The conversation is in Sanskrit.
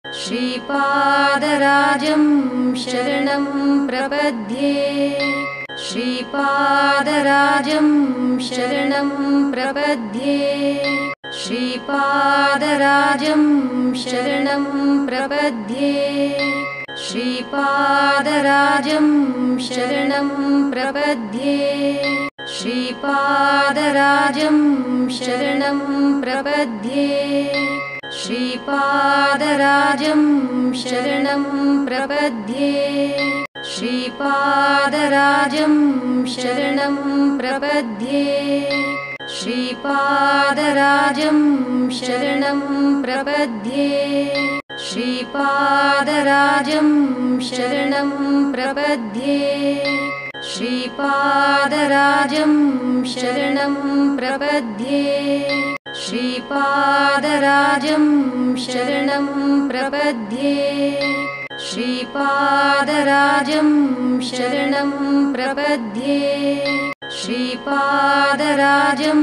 श्रीपादराजं शरणं प्रपद्ये श्रीपादराजं शरणं प्रपद्ये श्रीपादराजं शरणं प्रपद्ये श्रीपादराजं शरणं प्रपद्ये श्रीपादराजं शरणं प्रपद्ये श्रीपादराजं शरणं प्रपद्ये श्रीपादराजं शरणं प्रपद्ये श्रीपादराजं शरणं प्रपद्ये श्रीपादराजं शरणं प्रपद्ये श्रीपादराजं शरणं प्रपद्ये श्रीपादराजं शरणं प्रपद्ये श्रीपादराजं शरणं प्रपद्ये श्रीपादराजं